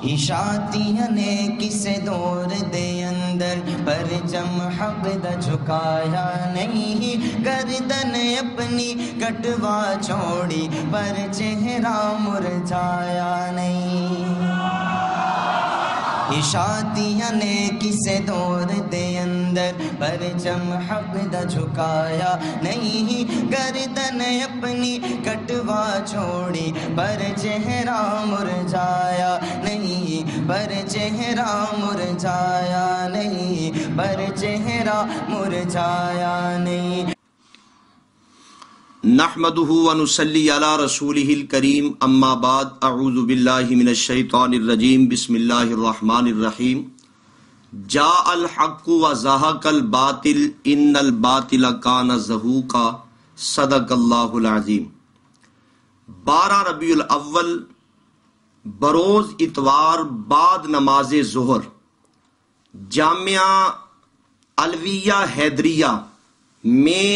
اشاعتیاں نے کسے دور دے اندر پرچم حق دا جھکایا نہیں، گردن اپنی کٹوا چھوڑی پر چہرہ مرجھایا نہیں۔ اشاعتیاں نے کسے دور دے اندر پرچم حق دا جھکایا نہیں، گردن اپنی کٹوا چھوڑی پر چہرہ مرجھایا نہیں، پر چہرہ مرجھایا نہیں، پر چہرہ مرجھایا نہیں۔ نحمده ونصلي على رسوله الكريم اما بعد اعوذ باللہ من الشیطان الرجیم بسم اللہ الرحمن الرحیم جاء الحق وزهق الباطل ان الباطل کان زہوقا صدق اللہ العظیم۔ 12 ربیع الاول بروز اتوار بعد نماز ظہر جامعہ علویہ حیدریہ میں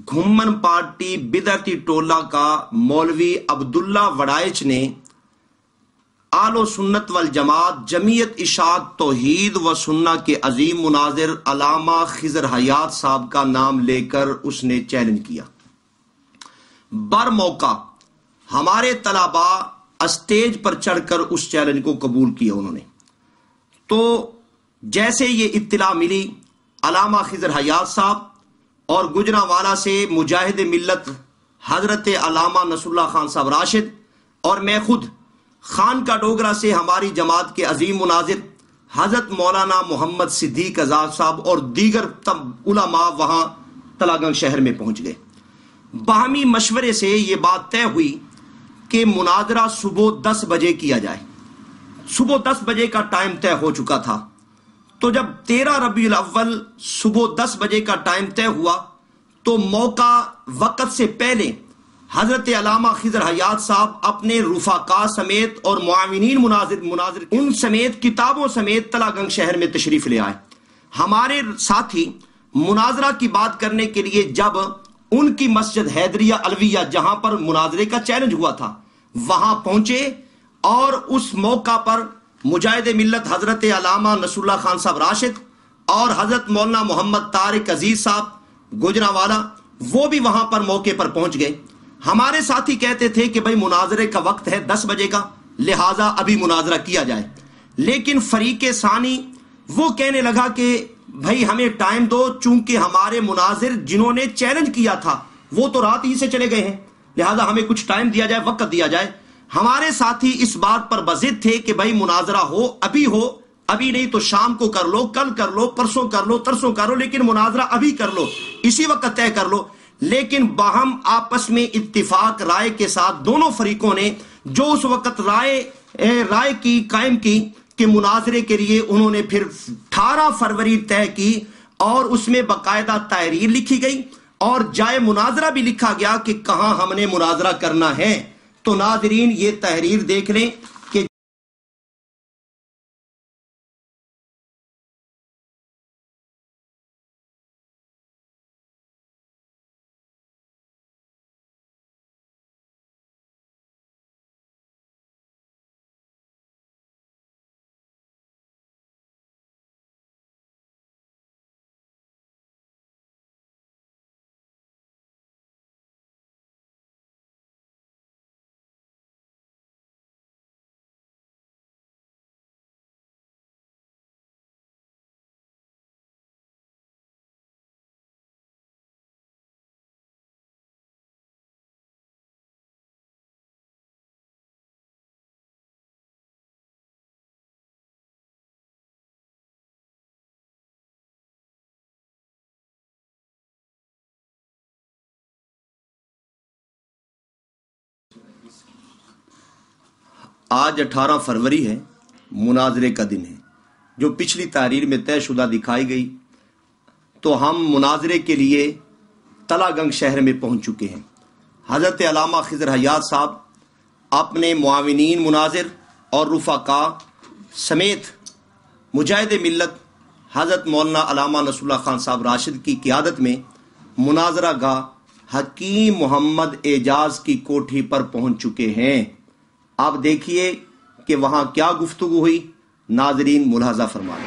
گھمن پارٹی بدعتی ٹولہ کا مولوی عبداللہ وڑائچ نے اہل سنت والجماعت جمعیت اشاعت توحید و سنہ کے عظیم مناظر علامہ خضر حیات صاحب کا نام لے کر اس نے چیلنج کیا۔ بر موقع ہمارے طلباء اسٹیج پر چڑھ کر اس چیلنج کو قبول کیا انہوں نے۔ تو جیسے یہ اطلاع ملی علامہ خضر حیات صاحب اور گجرانوالہ سے مجاہد ملت حضرت علامہ نصر اللہ خان صاحب راشد اور میں خود خان کا ڈوگرہ سے ہماری جماعت کے عظیم مناظر حضرت مولانا محمد صدیق آزاد صاحب اور دیگر علماء وہاں تلاگنگ شہر میں پہنچ گئے۔ باہمی مشورے سے یہ بات طے ہوئی کہ مناظرہ صبح 10 بجے کیا جائے۔ صبح 10 بجے کا ٹائم طے ہو چکا تھا۔ تو جب 13 ربیع الاول صبح 10 بجے کا ٹائم طے ہوا تو موقع وقت سے پہلے حضرت علامہ خضر حیات صاحب اپنے رفقاء سمیت اور معاونین مناظر ان سمیت کتابوں سمیت تلاگنگ شہر میں تشریف لے آئے۔ ہمارے ساتھی مناظرہ کی بات کرنے کے لیے جب ان کی مسجد حیدریہ علویہ جہاں پر مناظرے کا چیلنج ہوا تھا وہاں پہنچے اور اس موقع پر مجاہد ملت حضرت علامہ نصر اللہ خان صاحب راشد اور حضرت مولانا محمد طارق عزیز صاحب گجرانوالہ وہ بھی وہاں پر موقع پر پہنچ گئے۔ ہمارے ساتھی کہتے تھے کہ بھائی مناظرے کا وقت ہے 10 بجے کا، لہٰذا ابھی مناظرہ کیا جائے، لیکن فریق ثانی وہ کہنے لگا کہ بھائی ہمیں ٹائم دو، چونکہ ہمارے مناظر جنہوں نے چیلنج کیا تھا وہ تو رات ہی سے چلے گئے ہیں، لہٰذا ہمیں کچھ ٹائم دیا جائے، وقت دیا جائے۔ ہمارے ساتھی اس بات پر بضد تھے کہ بھائی مناظرہ ہو، ابھی نہیں تو شام کو کر لو، کل کر لو، پرسوں کر لو، ترسوں کر لو، لیکن مناظرہ ابھی کر لو، اسی وقت طے کر لو۔ لیکن باہم آپس میں اتفاق رائے کے ساتھ دونوں فریقوں نے جو اس وقت رائے کی قائم کی کہ مناظرے کے لیے انہوں نے پھر 18 فروری طے کی اور اس میں باقاعدہ تحریر لکھی گئی اور جائے مناظرہ بھی لکھا گیا کہ کہاں ہم نے مناظرہ کرنا ہے۔ تو ناظرین یہ تحریر دیکھ لیں کہ آج 18 فروری ہے، مناظرے کا دن ہے، جو پچھلی تحریر میں طے شدہ دکھائی گئی۔ تو ہم مناظرے کے لیے تلاگنگ شہر میں پہنچ چکے ہیں۔ حضرت علامہ خضر حیات صاحب اپنے معاونین مناظر اور رفقاء سمیت مجاہد ملت حضرت مولانا علامہ نصر اللہ خان صاحب راشد کی قیادت میں مناظرہ گاہ حکیم محمد اعجاز کی کوٹھی پر پہنچ چکے ہیں۔ آپ دیکھیے کہ وہاں کیا گفتگو ہوئی، ناظرین ملاحظہ فرمائیں۔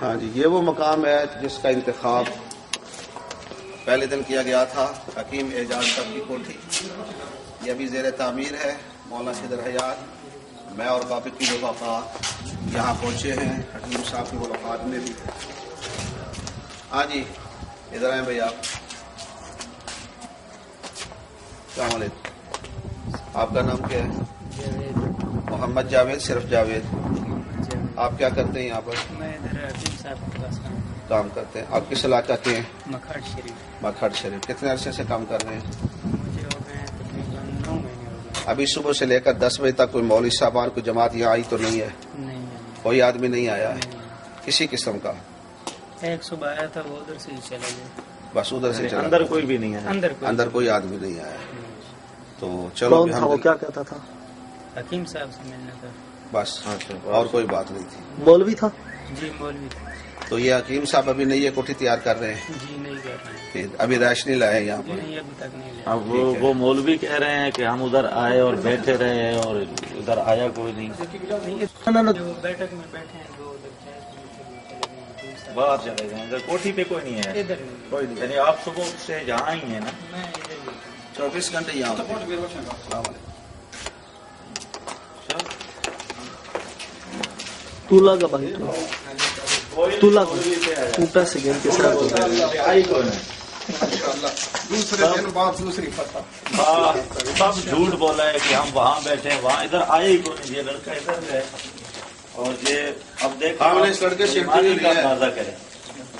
ہاں جی، یہ وہ مقام ہے جس کا انتخاب پہلے دن کیا گیا تھا، حکیم اعجاز صاحب کی کوٹھی۔ یہ ابھی زیر تعمیر ہے۔ مولانا صدر حیات، میں اور باقی کی رفقا یہاں پہنچے ہیں حکیم صاحب کی ملاقات میں بھی۔ ہاں جی، ادھر آئیں بھائی آپ۔ السلام علیکم، آپ کا نام کیا ہے؟ محمد جاوید، صرف جاوید۔ آپ کیا کرتے ہیں یہاں پر؟ میں ادھر حکیم صاحب کے پاس کام کرتے ہیں۔ آپ کس علاقہ کے ہیں؟ مکھٹ شریف۔ مکھٹ شریف۔ کتنے عرصے سے کام کر رہے ہیں؟ مجھے ہو گئے تقریباً 9 مہینے ہو گئے۔ ابھی صبح سے لے کر 10 بجے تک کوئی مولوی صاحبان کوئی جماعت یہاں آئی تو نہیں ہے؟ نہیں کوئی آدمی نہیں آیا ہے کسی قسم کا؟ ایک صبح آیا تھا، وہ ادھر سے ہی چلا گیا۔ بس ادھر سے چلا، اندر کوئی بھی نہیں ہے؟ اندر کوئی آدمی نہیں آیا۔ تو چلو کون تھا وہ، کیا کہتا تھا؟ حکیم صاحب سے ملنا تھا۔ بس اور کوئی بات نہیں تھی۔ مولوی تھا؟ جی مولوی تھا۔ تو یہ حکیم صاحب ابھی نہیں یہ کوٹھی تیار کر رہے ہیں؟ جی نہیں کر رہے ہیں، ابھی رائش نہیں لائے یہاں پر؟ نہیں ابھی تک نہیں لیا۔ اب وہ مولوی کہہ رہے ہیں کہ ہم ادھر آئے اور بیٹھے رہے اور ادھر آیا کوئی نہیں۔ وہ بیٹھک میں بیٹھے ہیں، وہ ادھر چائے پینے چلے گئے، حکیم صاحب باہر چلے گئے، ادھر کوٹھی پہ کوئی نہیں ہے؟ ادھر نہیں، کوئی نہیں، یعنی آپ صبح سے جہاں ہی ہیں نا؟ میں ادھر ہی۔ 24 گھنٹے یہاں ہوتے ہیں۔ السلام علیکم۔ تولہ کا بھائی تولہ ٹوٹا سیکنڈ کے ساتھ دوسرے دن بعد دوسری فتح۔ سب جھوٹ بولا ہے کہ ہم وہاں بیٹھے ہیں، وہاں ادھر آئے ہی کوئی نہیں۔ یہ لڑکا ادھر ہے اور یہ اب دیکھ ہم نے اس لڑکے سے انٹرویو لیا ہے۔ اندازہ کریں،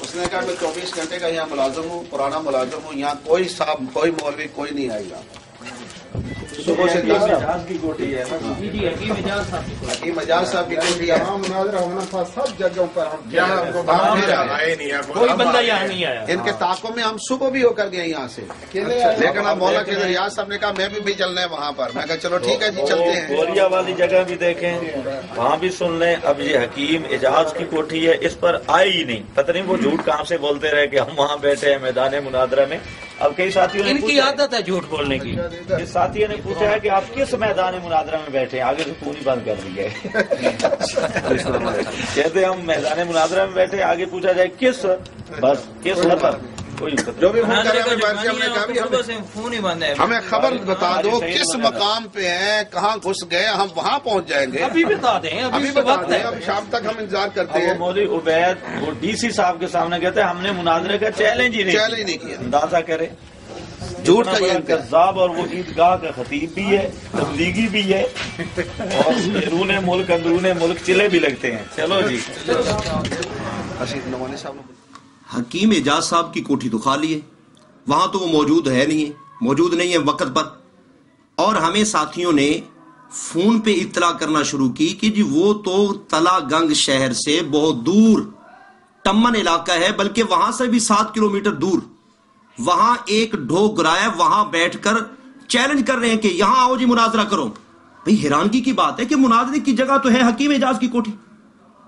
اس نے کہا میں 24 گھنٹے کا یہاں ملازم ہوں، پرانا ملازم ہوں، یہاں کوئی صاحب کوئی مولوی کوئی نہیں آئے گا۔ صبح سے 10 اعجاز کی کوٹھی ہے نا؟ جی حکیم اعجاز صاحب کی کوٹھی۔ حکیم اعجاز صاحب کی کوٹھی ہے۔ مناظرہ ہونا تھا سب جگہوں پر، ہم کوئی بندہ یہاں نہیں آیا۔ ان کے تعاقب میں ہم صبح بھی ہو کر گئے یہاں سے، لیکن اب مولا کے ریاض صاحب نے کہا میں بھی چلنا ہے وہاں پر۔ میں کہا چلو ٹھیک ہے جی چلتے ہیں۔ گوریا والی جگہ بھی دیکھیں، وہاں بھی سن لیں۔ اب یہ حکیم اعجاز کی کوٹھی ہے، اس پر آئے ہی نہیں۔ پتہ نہیں وہ جھوٹ کہاں سے بولتے رہے کہ ہم وہاں بیٹھے ہیں میدان مناظرہ میں۔ اب کئی ساتھیوں نے ان کی عادت ہے جھوٹ بولنے کی۔ اس ساتھی نے پوچھا ہے کہ آپ کس میدان مناظرہ میں بیٹھے ہیں؟ آگے سے فون ہی بند کر دی گئے۔ کہتے ہم میدان مناظرہ میں بیٹھے، آگے پوچھا جائے کس، بس کس مطلب کوئی جو بھی فون کر رہے ہیں ہم نے کہا بھی فون ہی بند ہے۔ ہمیں خبر بتا دو کس مقام پہ ہیں، کہاں گھس گئے، ہم وہاں پہنچ جائیں گے۔ ابھی بتا دیں، ابھی بتا دیں، اب شام تک ہم انتظار کرتے وہ ہیں۔ مولوی عبید وہ ڈی سی صاحب کے سامنے کہتے ہیں ہم نے مناظرے کا چیلنج ہی نہیں کیا۔ اندازہ کرے جھوٹ کا یہ کذاب، اور وہ عیدگاہ کا خطیب بھی ہے، تبلیغی بھی ہے، اور بیرون ملک اندرون ملک چلے بھی لگتے ہیں۔ چلو جی، رشید نعمانی صاحب نے حکیم اعجاز صاحب کی کوٹھی تو خالی ہے، وہاں تو وہ موجود نہیں ہے وقت پر۔ اور ہمیں ساتھیوں نے فون پہ اطلاع کرنا شروع کی کہ جی وہ تو تلا گنگ شہر سے بہت دور ٹمن علاقہ ہے، بلکہ وہاں سے بھی 7 کلومیٹر دور، وہاں ایک ڈھوک گرایا، وہاں بیٹھ کر چیلنج کر رہے ہیں کہ یہاں آؤ جی مناظرہ کرو۔ بھئی حیرانگی کی بات ہے کہ مناظرے کی جگہ تو ہے حکیم اعجاز کی کوٹھی،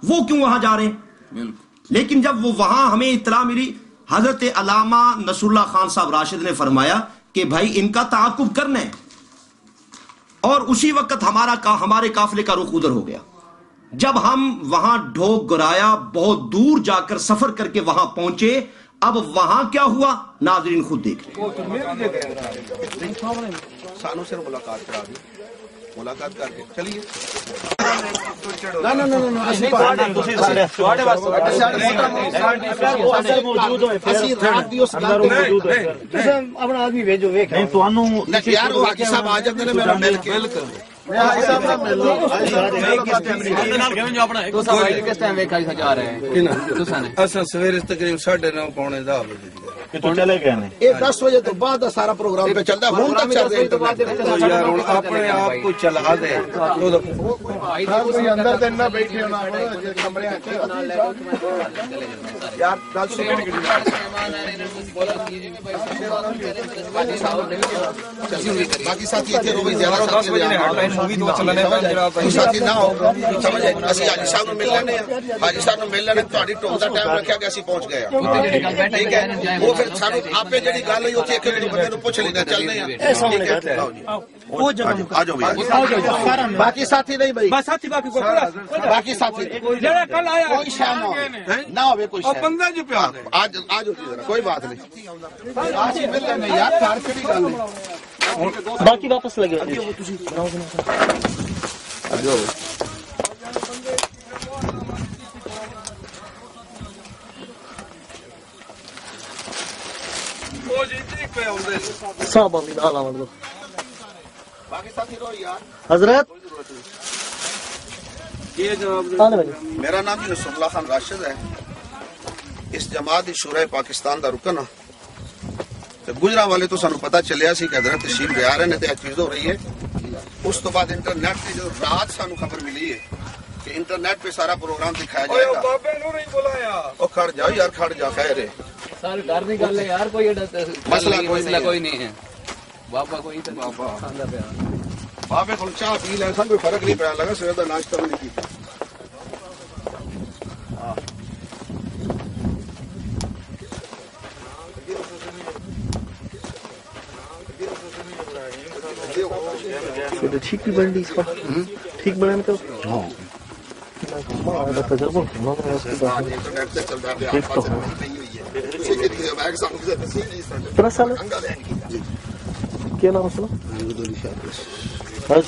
وہ کیوں وہاں جا رہے ہیں؟ لیکن جب وہ وہاں ہمیں اطلاع ملی، حضرت علامہ نصر اللہ خان صاحب راشد نے فرمایا کہ بھائی ان کا تعاقب کرنا ہے، اور اسی وقت ہمارے قافلے کا رخ ادھر ہو گیا۔ جب ہم وہاں ڈھوک گرایا، بہت دور جا کر سفر کر کے وہاں پہنچے، اب وہاں کیا ہوا ناظرین خود دیکھ لیں۔ سانو سے ملاقات کرا دی، ملاقات کر کے چلیے۔ اپنا آدمی بھیجو یار وہ حاجی صاحب آ جاتے ہیں میرا مل کے سویرے تقریباً 9:30 پونے 10 بجے چلے گئے نہیں؟ یہ 10 بجے تو بعد سارا پروگرام پہ چلتا ہے، ہوں تک چل رہا ہے۔ یار اپنے آپ کو چلا دے کوئی اندر تے نہ بیٹھے ہونا کمرے یار گل سنو باقی ساتھی اتنے رو زیادہ ساتھی نہ ہو سمجھے اسی حاجی صاحب نو مل لینے حاجی صاحب نو مل لینے تہاڈی ٹول دا ٹائم رکھیا کہ اسی پہنچ گئے ٹھیک ہے وہ پھر سانو آپے جڑی گل ہوئی اوتھے ایک بندے نو پوچھ لینا چلنے ہیں ٹھیک ہے آ جاؤ باقی ساتھی نہیں بھائی بس ساتھی باقی ساتھی جڑا کل آیا کوئی شے نہ ہوے کوئی شے بندہ جو پیا آج کوئی بات نہیں آج مل لینے یار گھر کیڑی گل ہے باقی واپس لگے حضرت میرا نام نصر اللہ خان راشد ہے اس جماعت شورائے پاکستان دا رکن ہاں گجرا والے تو سانو پتہ چلیا سی کہ حضرت تشریف لے آ رہے ہیں تے چیز ہو رہی ہے اس تو بعد انٹرنیٹ پہ جو رات سانو خبر ملی ہے کہ انٹرنیٹ پہ سارا پروگرام دکھایا جائے گا او کھڑ جاؤ یار کھڑ جا خیر ہے سر ڈر نہیں گل ہے یار کوئی مسئلہ کوئی نہیں ہے بابا کوئی بابے کو چاہ پی لے سن کوئی فرق نہیں پیا لگا سویر دا ناشتہ بھی نہیں کیتا ٹھیک بھی بن اس کا ٹھیک بنانے کا کیا نام ہے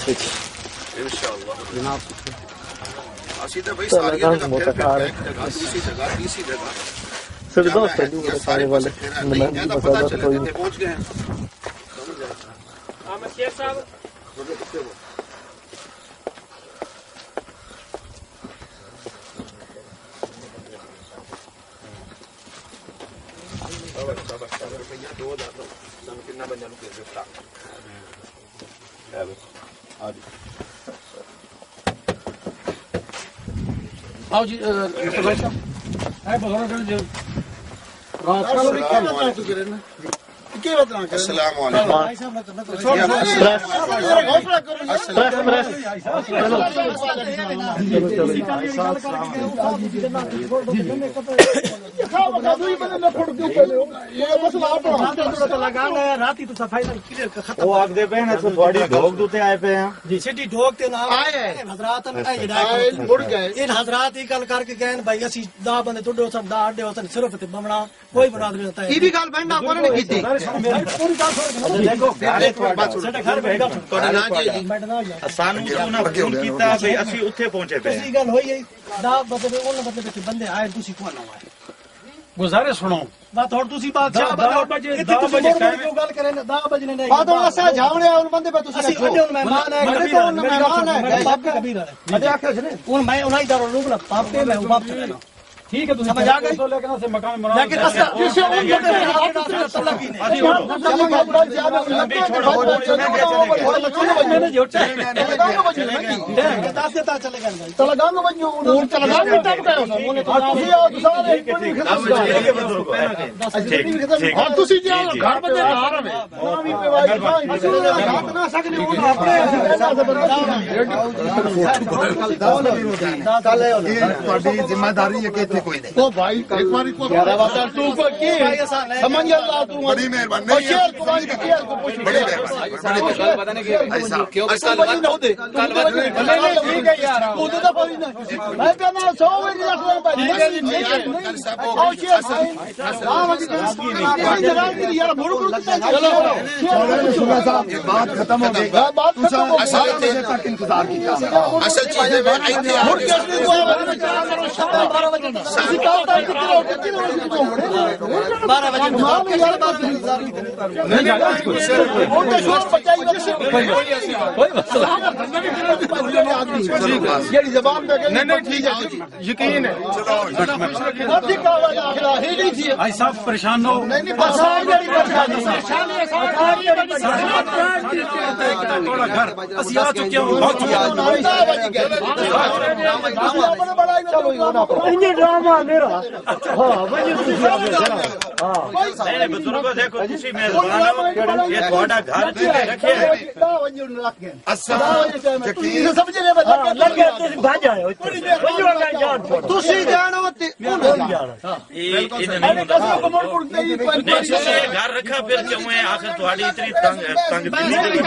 سر دوست سارے والے پہنچ گئے ہیں آؤ جی السلام علیکم وہ آپ دے پہ ہیں تھوڑی ڈھوک دوتے آئے پہ ہیں جی سٹی ڈھوک تے نام حضرات مڑ گئے ان حضرات یہ گل کر کے گئے بھائی اسی 10 بندے ٹڈے ہوسن 10 اڈے ہوسن صرف تے بمنا کوئی برادری نہیں ہوتا ہے یہ گل بہن آپ نے کیتی پوری گل دیکھو ساڈا گھر بیٹھا تھوڑا نا جی سانو کیوں نہ فون کیتا بھئی اسی اوتھے پہنچے پہ اسی گل ہوئی ہے 10 بندے اون مطلب کہ بندے آئے تسی کون نہ آئے گزارش سنو بات اور تسی بادشاہ بجے 10 بجے گل کرے 10 بجے نہیں بات اور اسا جاونے ان بندے پہ تسی اسی اڈے مہمان ہے مہمان ہے باپ کے کبیر ہے اڈے آکھے جنے ان میں انہی دا روک لا باپ پہ میں باپ چلا ٹھیک ہے سمجھ آ گئی لیکن اصل جسے ان کو اللہ کی ذمہ داری ہے کہ کوئی نہیں او بھائی ایک بار کو تو کو کی سمجھ اللہ تو بڑی مہربانی ہے شیئر قرآن کی کیا کو پوچھ بڑی مہربانی پتہ نہیں کیوں کل نہ ہو دے کل نہیں ٹھیک ہے یار تو تو پوری نہ میں کہنا 100 بجے رکھ لیں بھائی او شیئر ہاں مجھے جلال کی یار بھوڑ کو چلو صاحب بات ختم ہو گئی بات ختم ہو گئی تک انتظار کیا اصل چیز ہے ایتھے مڑ کے کو 12 بجے 12 بجے کوئی مسئلہ یہ زبان پہ نہیں ٹھیک ہے یقین ہے بھائی صاحب پریشان ہو تھوڑا گھر اسی آ چکے ہو بزرگوں دیکھو خوشی میزبان یہ تھوڑا گھر رکھے گھر رکھا پھر کیوں ہے آخر تھوڑی اتنی تنگ دلی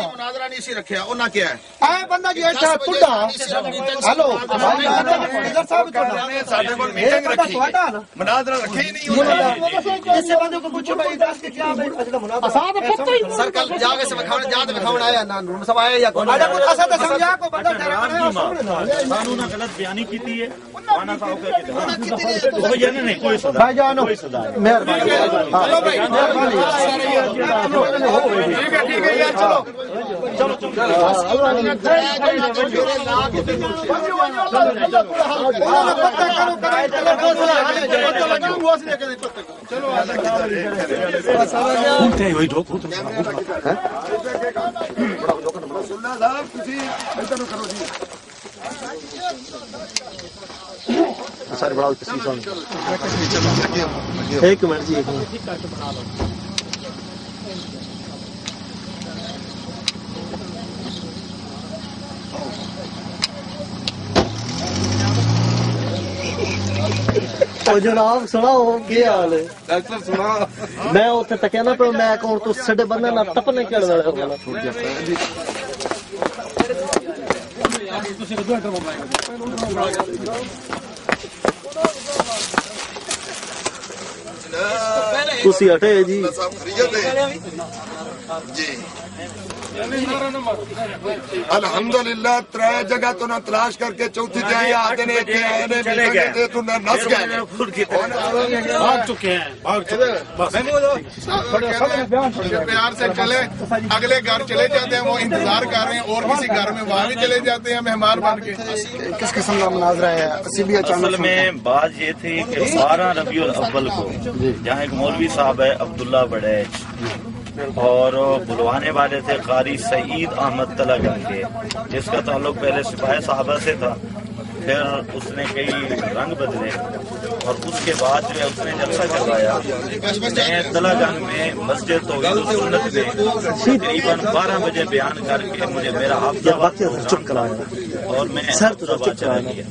مناظرہ نہیں سی رکھا انہاں کیا ہے بندہ جی اچھا پڑھا ہلو مناظرہ رکھے ہی نہیں سر کل جاگے سے بکھاؤن آیا نا سب آیا یا کون غلط بیانی کی تھی نہیں کوئی بھائی جانو مہربانی ٹھیک ہے یار چلو سر بڑا ایک منٹ جی جناب سناؤ کیا حال ہے ڈاکٹر سنا میں اتنے تکیا نا پہ میں کون تو سڈے بندے نہ ٹپنے کہڑ والے تسی ہٹے جی الحمدللہ ترے جگہ تو نہ تلاش کر کے چوتھی جائیں آتے نے چلے گئے تو نہ نس گئے بھاگ چکے ہیں پیار سے چلے اگلے گھر چلے جاتے ہیں وہ انتظار کر رہے ہیں اور کسی گھر میں وہاں بھی چلے جاتے ہیں مہمان بن کے کس قسم کا مناظرہ ہے اصل میں بات یہ تھی کہ 12 ربیع الاول کو جہاں ایک مولوی صاحب ہے عبداللہ بڑیچ اور بلوانے والے تھے قاری سعید احمد تلاگنگ کے جس کا تعلق پہلے سپاہی صحابہ سے تھا پھر اس نے کئی رنگ بدلے اور اس کے بعد جو ہے اس نے جلسہ کروایا میں تلاگنگ میں مسجد توحید و سنت میں تقریباً 12 بجے بیان کر کے مجھے میرا حافظہ اور میں چلا گیا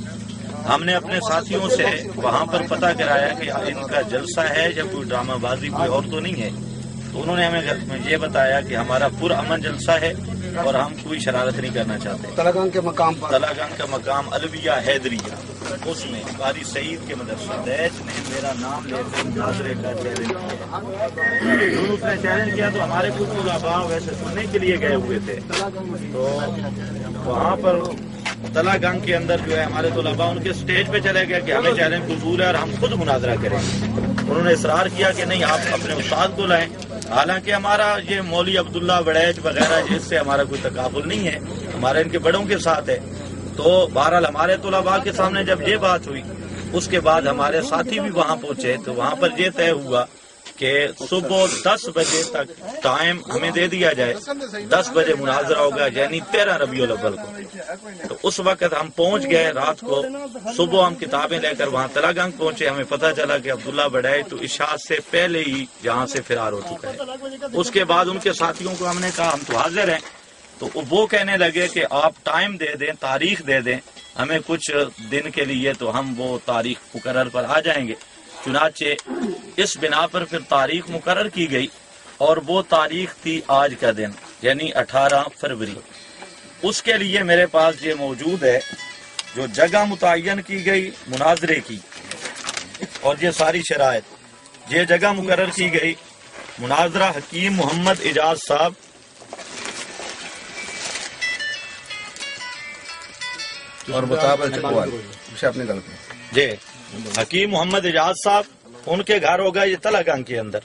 ہم نے اپنے ساتھیوں سے وہاں پر پتہ کرایا کہ ان کا جلسہ ہے یا کوئی ڈرامہ بازی کوئی اور تو نہیں ہے تو انہوں نے ہمیں یہ بتایا کہ ہمارا پرامن جلسہ ہے اور ہم کوئی شرارت نہیں کرنا چاہتے تلاگنگ کے مقام پر تلاگنگ کا مقام الویہ حیدریہ اس میں قاری سعید کے مدرسہ دیچ نے میرا نام لے کر مناظرے کا چیلنج کیا اس نے چیلنج کیا تو ہمارے کچھ علماء ویسے سننے کے لیے گئے ہوئے تھے تو وہاں پر تلاگنگ کے اندر جو ہے ہمارے طلباء ان کے سٹیج پہ چلے گئے کہ ہمیں چیلنج قبول ہے اور ہم خود مناظرہ کریں انہوں نے اصرار کیا کہ نہیں آپ اپنے استاد کو لائیں حالانکہ ہمارا یہ مولوی عبداللہ بڑیچ وغیرہ جس سے ہمارا کوئی تقابل نہیں ہے ہمارا ان کے بڑوں کے ساتھ ہے تو بہرحال ہمارے طلباء کے سامنے جب یہ بات ہوئی اس کے بعد ہمارے ساتھی بھی وہاں پہنچے تو وہاں پر یہ طے ہوا کہ صبح 10 بجے تک ٹائم ہمیں دے دیا جائے 10 بجے مناظرہ ہوگا یعنی 13 ربیع الاول کو تو اس وقت ہم پہنچ گئے رات کو صبح ہم کتابیں لے کر وہاں تلاگنگ پہنچے ہمیں پتہ چلا کہ عبداللہ بڑیچ تو عشاء سے پہلے ہی یہاں سے فرار ہو چکا ہے اس کے بعد ان کے ساتھیوں کو ہم نے کہا ہم تو حاضر ہیں تو وہ کہنے لگے کہ آپ ٹائم دے دیں تاریخ دے دیں ہمیں کچھ دن کے لیے تو ہم وہ تاریخ مقرر پر آ جائیں گے چنانچہ اس بنا پر پھر تاریخ مقرر کی گئی اور وہ تاریخ تھی آج کا دن یعنی 18 فروری اس کے لیے میرے پاس یہ موجود ہے جو جگہ متعین کی گئی مناظرے کی اور یہ ساری شرائط یہ جگہ مقرر کی گئی مناظرہ حکیم محمد اعجاز صاحب اور مطابق اپنے گل جی حکیم محمد اعجاز صاحب ان کے گھر ہوگا یہ تلاگنگ کے اندر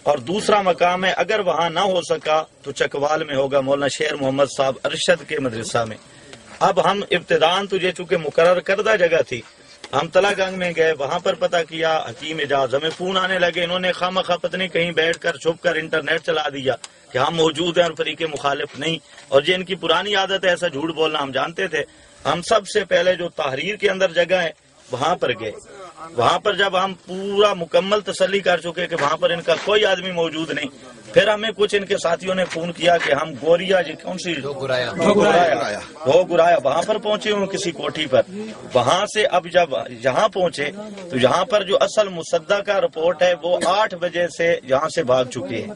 اور دوسرا مقام ہے اگر وہاں نہ ہو سکا تو چکوال میں ہوگا مولانا شیر محمد صاحب ارشد کے مدرسہ میں۔ اب ہم ابتدان تجھے چونکہ مقرر کردہ جگہ تھی، ہم تلا گنگ میں گئے، وہاں پر پتہ کیا حکیم اعجاز، ہمیں فون آنے لگے، انہوں نے خواہ پتنی کہیں بیٹھ کر چھپ کر انٹرنیٹ چلا دیا کہ ہم موجود ہیں اور فریق مخالف نہیں، اور یہ ان کی پرانی عادت ہے ایسا جھوٹ بولنا، ہم جانتے تھے۔ ہم سب سے پہلے جو تحریر کے اندر جگہ ہے وہاں پر گئے، وہاں پر جب ہم پورا مکمل تسلی کر چکے کہ وہاں پر ان کا کوئی آدمی موجود نہیں، پھر ہمیں کچھ ان کے ساتھیوں نے فون کیا کہ ہم گوریا جی کون سی گرایا وہاں پر پہنچے ہوں کسی کوٹھی پر۔ وہاں سے اب جب یہاں پہنچے تو یہاں پر جو اصل مصدق کا رپورٹ ہے وہ 8 بجے سے یہاں سے بھاگ چکے ہیں،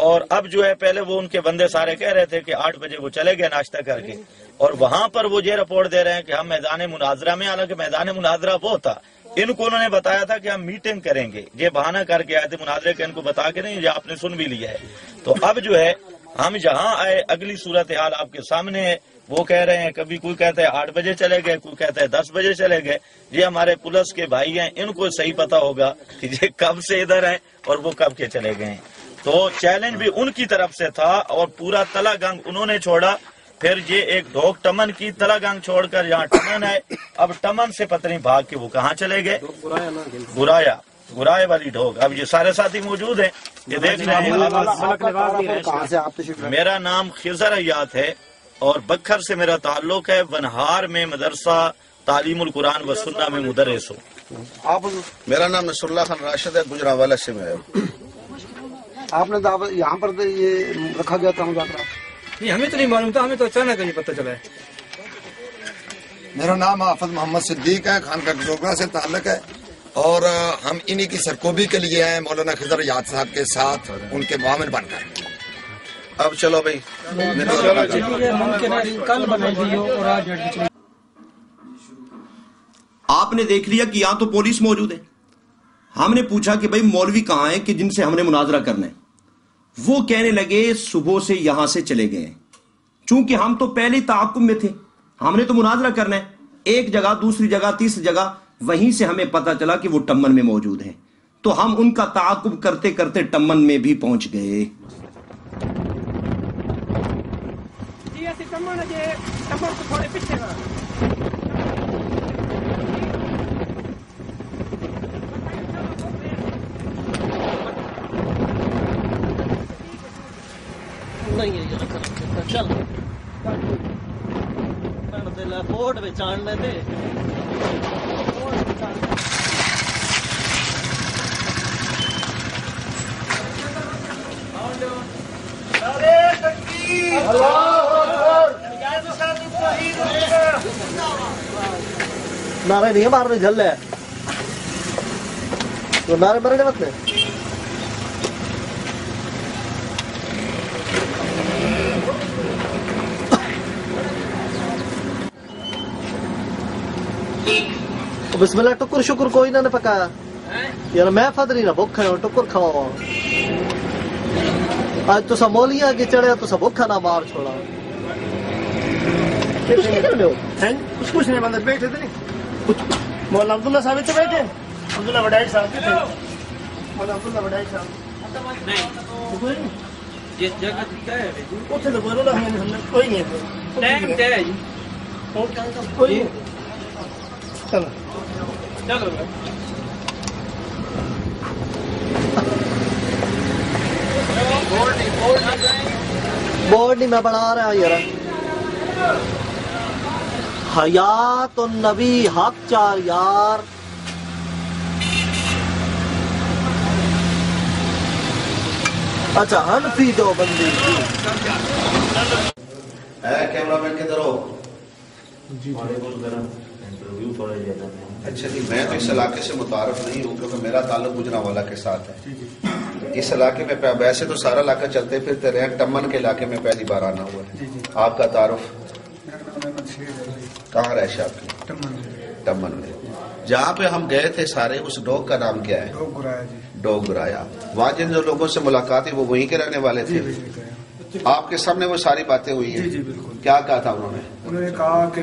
اور اب جو ہے پہلے وہ ان کے بندے سارے کہہ رہے تھے کہ 8 بجے وہ چلے گئے ناشتہ کر کے، اور وہاں پر وہ یہ رپورٹ دے رہے ہیں کہ ہم میدان مناظرہ میں، حالانکہ میدان مناظرہ وہ تھا، ان کو انہوں نے بتایا تھا کہ ہم میٹنگ کریں گے، یہ بہانہ کر کے آئے تھے مناظرے کے، ان کو بتا کے نہیں، یہ آپ نے سن بھی لیا ہے۔ تو اب جو ہے ہم یہاں آئے، اگلی صورتحال آپ کے سامنے ہے، وہ کہہ رہے ہیں کبھی کوئی کہتا ہے 8 بجے چلے گئے، کوئی کہتا ہے 10 بجے چلے گئے۔ یہ ہمارے پولیس کے بھائی ہیں، ان کو صحیح پتا ہوگا کہ یہ کب سے ادھر ہیں اور وہ کب کے چلے گئے ہیں۔ تو چیلنج بھی ان کی طرف سے تھا، اور پورا تلا گنگ انہوں نے چھوڑا، پھر یہ ایک ڈھوک ٹمن کی، تلا گنگ چھوڑ کر یہاں ٹمن ہے، اب ٹمن سے پتنی بھاگ کے وہ کہاں چلے گئے، گرائے والی ڈھوک۔ اب یہ سارے ساتھی موجود ہیں، یہ دیکھ رہے ہیں۔ میرا نام خضر حیات ہے اور بکھر سے میرا تعلق ہے، ونہار میں مدرسہ تعلیم القرآن و سنہ میں مدرس ہوں۔ میرا نام نصر اللہ خان راشد ہے، گجرانوالہ سے میں ہوں۔ آپ نے یہاں پر یہ رکھا گیا تھا مذاکرہ؟ نہیں، ہمیں تو نہیں معلوم تھا، ہمیں تو اچانک نہیں پتہ چلا ہے۔ میرا نام حافظ محمد صدیق ہے، خانقاہ ڈوگرا سے تعلق ہے، اور ہم انہی کی سرکوبی کے لیے ہیں مولانا خضر حیات صاحب کے ساتھ ان کے معاون بن کر۔ اب چلو بھائی، آپ نے دیکھ لیا کہ یہاں تو پولیس موجود ہے۔ ہم نے پوچھا کہ بھائی مولوی کہاں ہیں کہ جن سے ہم نے مناظرہ کرنا ہے؟ وہ کہنے لگے صبح سے یہاں سے چلے گئے ہیں، چونکہ ہم تو پہلے تعاقب میں تھے، ہم نے تو مناظرہ کرنا ہے، ایک جگہ دوسری جگہ تیسری جگہ، وہیں سے ہمیں پتا چلا کہ وہ ٹمن میں موجود ہیں، تو ہم ان کا تعاقب کرتے کرتے ٹمن میں بھی پہنچ گئے۔ فوٹ میں چاندنے تھے۔ نعرے نہیں مارنے جل ہے تو نعرے مرنے مت نہیں۔ بسم اللہ ٹکر شکر کوئی نہ پکایا یار، میں فدری نہ بھوکا ہوں، ٹکر کھاوا آج تو سا مولیاں کے چڑھے تو سا بھوکا نہ مار چھوڑا۔ کچھ نہیں بندے بیٹھے تھے، مولانا عبداللہ صاحب تو بیٹھے، عبداللہ وڈائی صاحب تھے، مولانا عبداللہ وڈائی صاحب نہیں جس جگہ ہے اتنے تو کوئی نہیں ٹائم کیا ہے جی، کوئی چلو چلو بورڈ نہیں میں بنا رہا یار۔ حیات النبی حق چار یار، اچھا حنفی دو بندی کیمرہ مین کدھر ہو؟ اچھا جی، میں تو اس علاقے سے متعارف نہیں ہوں کیونکہ میرا تعلق گجرانوالہ کے ساتھ ہے۔ اس علاقے میں ویسے تو سارا علاقہ چلتے پھرتے رہے، ٹمن کے علاقے میں پہلی بار آنا ہوا ہے۔ آپ کا تعارف؟ کہاں رہائش آپ کی؟ ٹمن میں۔ جہاں پہ ہم گئے تھے سارے، اس ڈوگ کا نام کیا ہے؟ ڈوگ گرایا۔ وہاں جن جو لوگوں سے ملاقات ہوئی وہ وہیں کے رہنے والے تھے؟ آپ کے سامنے وہ ساری باتیں ہوئی ہیں؟ کیا کہا تھا انہوں نے؟ انہوں نے کہا کہ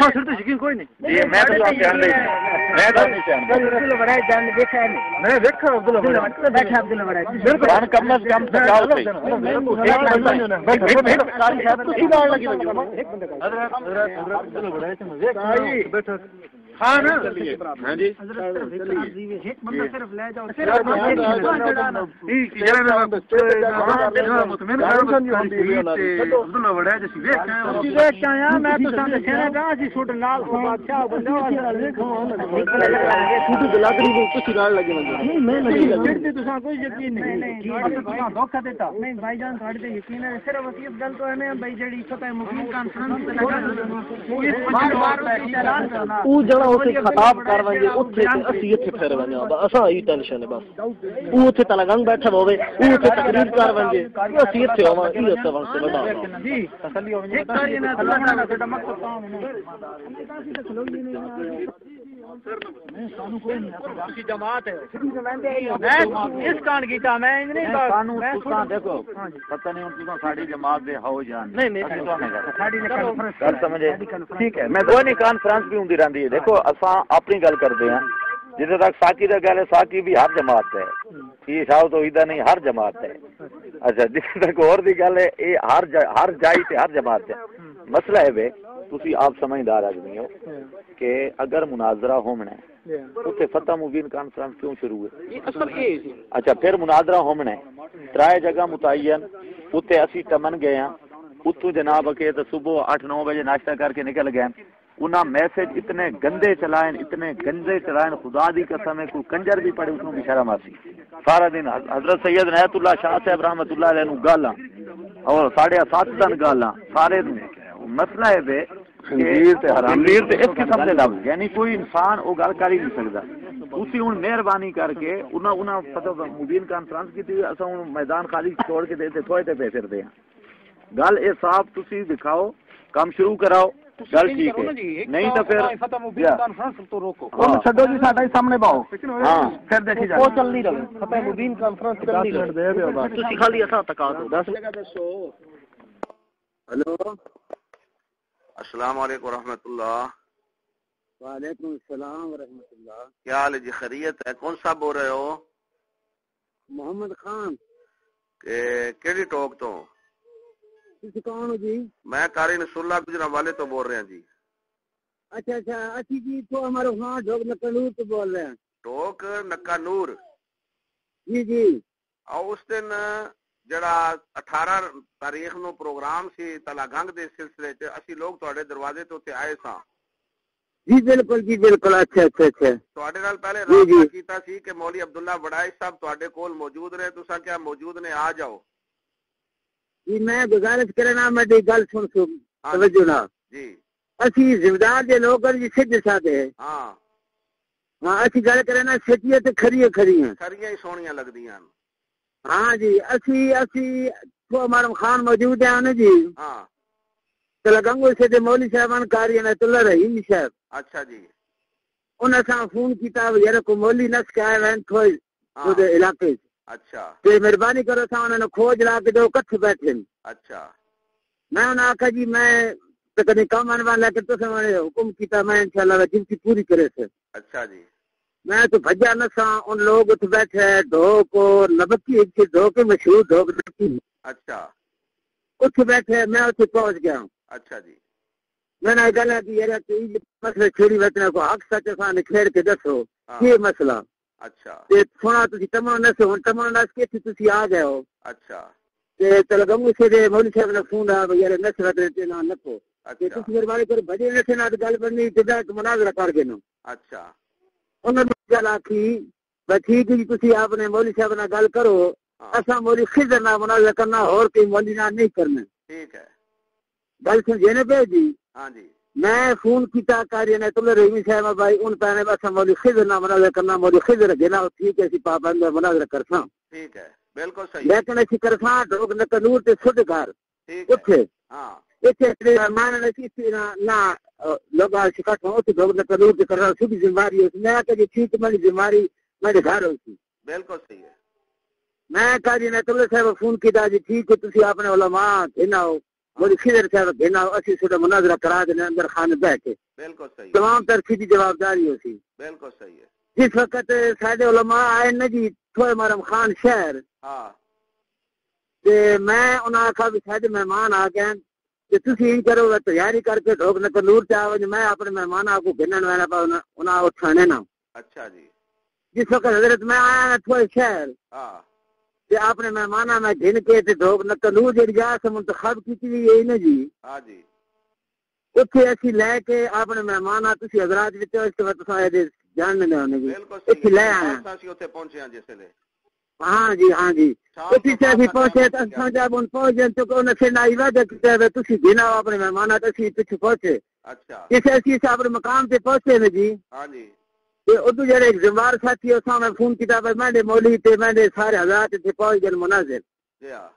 ہاں پھر تو یقین کوئی نہیں یہ میں تو آپ جان نہیں میں تو نہیں جانتا میں دیکھا عبداللہ بیٹھا عبداللہ بڑا بالکل کم از کم سجاؤ صحیح ہاں نا ہاں جی ایک بندہ صرف لے جاؤ بھائی جان یقین ہے صرف اس گل تو ہے بھائی جی مسلم کانفرنس خطاب کر ونجے اوتھے اسی ایتھے پھر ونجا اساں ای ٹینشن ہے بس او اوتھے تلگنگ بیٹھا ہوے او اوتھے تقریر کر ونجے اسی ایتھے ہوواں ای اس وقت بڑا جی تسلی ہو ونجے کاری نہ اللہ تعالی دا مقصد کام ہے جماعت ہے اس کان کیتا میں نہیں قانون تساں دیکھو پتہ نہیں ہن تساں ساڈی جماعت دے ہو جان نہیں ساڈی کانفرنس گل سمجھے ٹھیک ہے میں کوئی نہیں کانفرنس بھی ہوندی رہندی ہے دیکھو اساں اپنی گل کردے ہیں جتنے تک ساکی دا گل ہے ساکی بھی ہر جماعت ہے یہ صاحب تو ایدا نہیں ہر جماعت ہے اچھا جتنے تک اور دی گل ہے یہ ہر جائی تے ہر جماعت ہے مسئلہ ہے بے تسی آپ سمجھدار آدمی ہو کہ اگر مناظرہ ہومنا ہے اتنے فتح مبین کانفرنس کیوں شروع ہے اچھا پھر مناظرہ ہومنا ہے ترائے جگہ متعین اتنے اسی ٹمن گئے ہیں اتو جناب کے تو صبح 8-9 بجے ناشتہ کر کے نکل گئے انہاں میسج اتنے گندے چلائیں خدا دی قسم ہے کوئی کنجر بھی پڑے اس کو بھی شرم آتی سارا دن حضرت سید عنایت اللہ شاہ صاحب رحمۃ اللہ علیہ نو گالاں اور ساڑھے اساتذہ نو گالاں سارے مسئلہ ہے بے خنزیر تے اس قسم دے لفظ یعنی کوئی انسان وہ گل کر ہی نہیں سکدا اسی ہن مہربانی کر کے انہاں فتح مبین کانفرنس کیتی اساں ہن میدان خالی چھوڑ کے دے تھوڑے تے پے پھردے ہیں گل اے صاحب تسی دکھاؤ کام شروع کراؤ گل ٹھیک ہے نہیں تو پھر فتح مبین کانفرنس تو روکو چھڈو جی ساڈا ہی سامنے پاؤ ہاں پھر دیکھی جائے وہ چل نہیں رہے فتح مبین کانفرنس چل نہیں رہے تسی خالی اساں تکا دو ہلو السلام علیکم ورحمۃ اللہ وعلیکم السلام ورحمۃ اللہ کیا حال ہے جی خیریت ہے کون صاحب بول رہے ہو محمد خان کیڑی ٹوک تو تسی کون ہو جی میں قاری نصر اللہ گجرا والے تو بول رہے ہیں جی اچھا اچھی جی تو ہمارے ہاں ڈوک نکنور تو بول رہے ہیں ٹوک نکا نور جی جی اور اس دن جڑا 18 تاریخ نو پروگرام سی تلا گنگ دے سلسلے چ اسی لوگ تواڈے دروازے تے اوتے آئے ساں جی بالکل اچھا تواڈے نال پہلے رابطہ کیتا سی کہ مولوی عبداللہ بڑائی صاحب تواڈے کول موجود رہے تساں کیا موجود نے آ جاؤ جی میں گزارش کرنا میری گل سن توجہ نہ جی اسی ذمہ دے لوگ جی سیدھے سادے ہاں اسی گل کرنا سچیاں تے کھریاں ہی سونیاں لگدیاں ہاں جی اسی تو ہمارا خان موجود ہے نا جی ہاں تلگنگو سے دے مولوی صاحبان قاری عنایت اللہ رحیم صاحب اچھا جی انہاں سا فون کیتا یار کو مولوی نس کے آئے ہیں تھوڑے دے علاقے اچھا تے مہربانی کرو سا انہاں نے کھوج لا کے دو کٹھ بیٹھے اچھا میں انہاں آکھا جی میں کدی کام انوان لے کے تو نے حکم کیتا میں انشاءاللہ ڈیوٹی پوری کرے سے اچھا جی میں تو بھجا نسا ان لوگ اتنے بیٹھے ڈھوک اور نبکی ایک ڈھوک مشہور ڈھوک اچھا اتنے بیٹھے میں اتنے پہنچ گیا ہوں اچھا جی میں نے گل ہے کہ یار مسئلے چھوڑی بیٹھنے کو حق سچ سان کھیڑ کے دسو یہ مسئلہ اچھا سونا تھی تمام نس ہوں تمام نس کے تھی آ گئے ہو اچھا تلگمو سے مولوی صاحب نے فون آیا یار نس بیٹھے نہ نکو مہربانی کر بجے نسے نہ گل بننی مناظرہ کر کے نو اچھا انہوں نے گل آخی بھائی ٹھیک ہے جی تھی آپ نے مولوی صاحب نہ گل کرو اصا مولوی خضر نہ مناظرہ کرنا اور کوئی مولوی نہ نہیں کرنا ٹھیک ہے گل سمجھے نا پہ جی ہاں جی میں فون کیتا قاری عنایت اللہ رحیم صاحب بھائی ان پہنے اصا مولوی خضر نہ مناظرہ کرنا مولوی خضر اگے نہ ٹھیک ہے پابند مناظرہ کرساں ٹھیک ہے بالکل صحیح لیکن اسی کرساں ڈوگ نکنور تے سد گھر اتھے ہاں اتھے مہمان نے کسی نہ لوگ شکایت ہو تو ڈوگ نکنور تے کرنا سب ذمہواری ہوتی میں کہ جی ٹھیک میری ذمہواری میرے گھر ہوتی بالکل صحیح ہے میں قاری عنایت اللہ صاحب فون کیتا جی ٹھیک ہے تسی اپنے علماء نہ ہو مجھے خضر صاحب گھنا اسی سودا مناظرہ کرا دے اندر خان بیٹھے بالکل صحیح تمام ترفی کی جوابداری ہوسی بالکل صحیح ہے جس وقت ساڈے علماء آئے نا جی تھوئے مرم خان شہر ہاں تے میں انہاں آکھا بھی ساڈے مہمان آ گئے کہ تسی ان کرو گے تیاری کر کے ڈھوک نہ نور چاہو میں اپنے مہماناں کو گھنن والا پا انہاں اٹھانے نہ اچھا جی جس وقت حضرت میں آیا نا تھوئے شہر ہاں تے اپنے مہماناں میں گھن کے تے ڈھوک نہ نور جڑی جا سے منتخب کیتی ہوئی ہے نا جی ہاں جی اتھے اسی لے کے اپنے مہماناں تسی حضرات وچ اس وقت سائے دے جاننے نے ہونے جی اتھے لے آیا اسی اوتھے پہنچے ہیں جس لے ہاں جی اتھی سے اسی پہنچے تو اساں جب ان پہنچ جن تو انہاں سے نائی وعدہ کیتا ہے تسی گھنا اپنے مہماناں تے اسی پیچھے پہنچے اچھا جس اسی اپنے مقام تے پہنچے نے جی ہاں جی تے ادو جڑے ایک ذمہ دار ساتھی اساں میں فون کیتا ہے میں مولوی تے میں سارے حضرات تے پہنچ گئے مناظر جی ہاں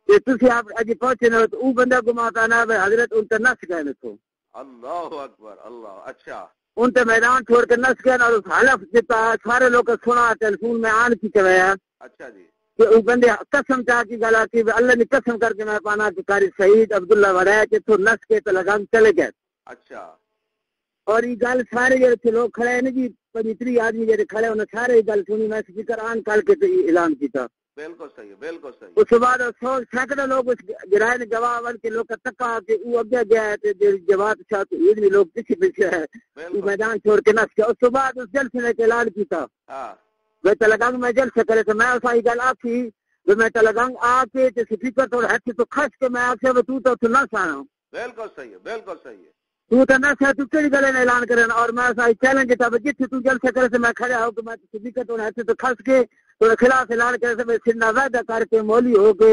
تے تسی اپ اج پہنچے نہ تو او بندہ گماتا نہ حضرت ان تے نس گئے نے تو اللہ اکبر اللہ اچھا ان تے میدان چھوڑ کے نس گئے اور حلف دیتا سارے لوگ سنا ٹیلیفون میں آن کی کہیا اچھا جی کہ وہ بندے قسم چاہ کی گلا کی اللہ نے قسم کر کے میں پانا کہ قاری سعید عبداللہ وڑایا کہ تو نس کے تو لگام چلے گئے اچھا اور یہ گل سارے جڑے لوگ کھڑے ہیں نا جی 35 آدمی جڑے کھڑے انہوں نے سارے یہ گل سنی میں سپیکر آن کر کے اعلان کیتا بالکل صحیح بالکل صحیح اس کے بعد سینکڑے لوگ اس گرائے نے جواب کے لوگ تکا کہ وہ اگے گیا ہے تے جواب چاہتے یہ بھی لوگ پیچھے پیچھے ہے وہ میدان چھوڑ کے نس گیا اس کے بعد اس جلسے نے اعلان کیتا ہاں میں تلگنگ میں جلسے کرے تو میں اسا یہ گل آکھی میں تلگنگ آ کے تے سپیکر تو ہاتھ تو کھس کے میں آکھیا تو نہ سانا بالکل صحیح ہے بالکل صحیح ہے تو نہ سا تو کیڑی گل نے اعلان کرنا اور میں اسا چیلنج تھا جتھے تو جلسے کرے میں کھڑا ہو کہ میں سپیکر تو ہاتھ تو کھس کے تو خلاف اعلان کرے میں سرنا وعدہ کر کے مولی ہو کے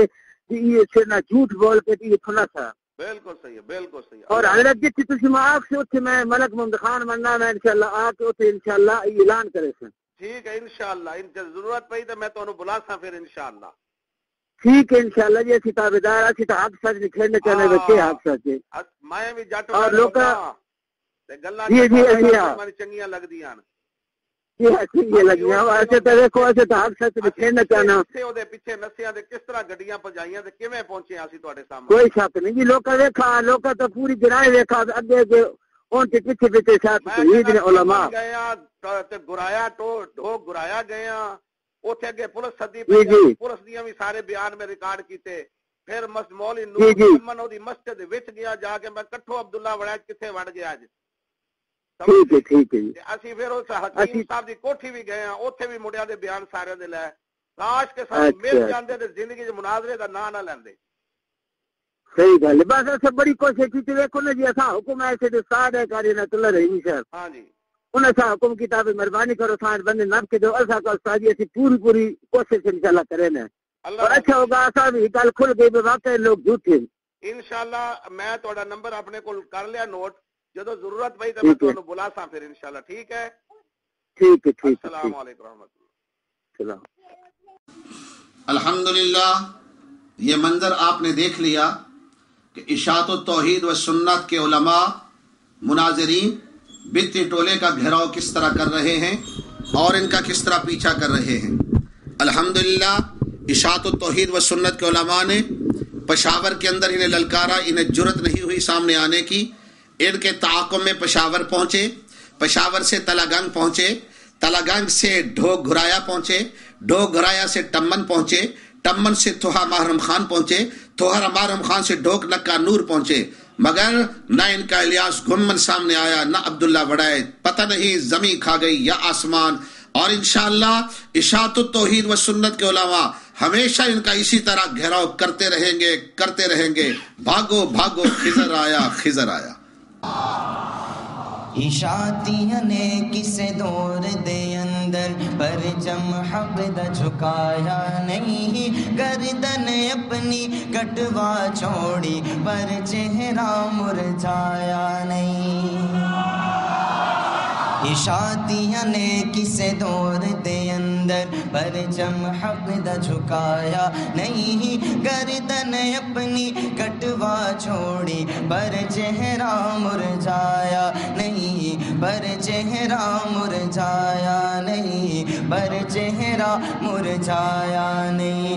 یہ سرنا جھوٹ بول کے یہ کھلا تھا بالکل صحیح ہے بالکل صحیح اور حضرت جتھے تسی میں آکھ سے اتھے میں ملک محمد خان مننا میں انشاءاللہ آ کے اتھے انشاءاللہ اعلان کرے سن ٹھیک ہے انشاءاللہ ان کی ضرورت پئی تو میں تانوں بلا سا پھر انشاءاللہ ٹھیک ہے انشاءاللہ جی اسی تابعدار اسی تو حق سچ نکھڑنے چاہنے بچے حق سچ میں بھی جٹ اور لوگ تے گلاں جی ماری چنگیاں لگدیاں جی اچھی لگیاں ایسے تو دیکھو ایسے تو حق سچ نکھڑنے چاہنا اودے پیچھے نسیاں تے کس طرح گڈیاں پجائیاں تے کیویں پہنچے اسی تواڈے سامنے کوئی شک نہیں جی لوکاں ویکھا لوکاں تو پوری گرائے ویکھا اگے کے ان کے پیچھے پیچھے ساتھ شہید نے علماء گیا تے گرایا ٹو گرایا گیا اوتھے اگے پولیس سدی پئی پولیس دیاں بھی سارے بیان میں ریکارڈ کیتے پھر مولوی نور محمد اودی مسجد وچ گیا جا کے میں کٹھو عبداللہ وڑا کتے وڑ گیا اج ٹھیک ہے جی اسی پھر اس حکیم صاحب دی کوٹھی بھی گئے ہیں اوتھے بھی مڑیاں دے بیان سارے دے لے کاش کے سارے مل جاندے تے زندگی دے مناظرے دا نام نہ لیندے صحیح گل بس اسا بڑی کوشش کی ویکھو نا جی اسا حکم ایسے دے سارے کاری نہ تل رہی سر ہاں جی انہاں سا حکم کتاب مہربانی کرو سان بندے نب کے دو اسا کو استاد جی اسی پوری کوشش انشاءاللہ کرے نا اور اچھا ہوگا اسا بھی گل کھل گئی بے واقعی لوگ جھوٹے انشاءاللہ میں تہاڈا نمبر اپنے کول کر لیا نوٹ جدو ضرورت پئی تے میں تانوں بلا سا پھر انشاءاللہ ٹھیک ہے السلام علیکم ورحمۃ اللہ الحمدللہ یہ منظر آپ نے دیکھ لیا کہ اشاعت التوحید و سنت کے علماء مناظرین بتی ٹولے کا گھیراؤ کس طرح کر رہے ہیں اور ان کا کس طرح پیچھا کر رہے ہیں الحمدللہ اشاعت التوحید و سنت کے علماء نے پشاور کے اندر انہیں للکارا انہیں جرت نہیں ہوئی سامنے آنے کی ان کے تعاقب میں پشاور پہنچے پشاور سے تلاگنگ پہنچے تلاگنگ سے ڈھوک گھرایا پہنچے ڈھوک گھرایا سے ٹمن پہنچے ٹمن سے تھوہا محرم خان پہنچے تھوہا محرم خان سے ڈھوک نکا نور پہنچے مگر نہ ان کا الیاس گھمن سامنے آیا نہ عبداللہ وڑائے پتہ نہیں زمین کھا گئی یا آسمان اور انشاءاللہ اشاعت التوحید و سنت کے علماء ہمیشہ ان کا اسی طرح گھیراؤ کرتے رہیں گے بھاگو بھاگو خضر آیا خضر آیا اشاعتیاں نے کسے دور دے اندر پرچم حق دا جھکایا نہیں گردن اپنی کٹوا چھوڑی پر چہرہ مرجھایا نہیں اشاعتیاں نے کسے دور دے اندر پرچم حق دا جھکایا نہیں گردن اپنی کٹوا چھوڑی پر چہرہ مرجھایا نہیں پر چہرہ مرجھایا نہیں پر چہرہ مرجھایا نہیں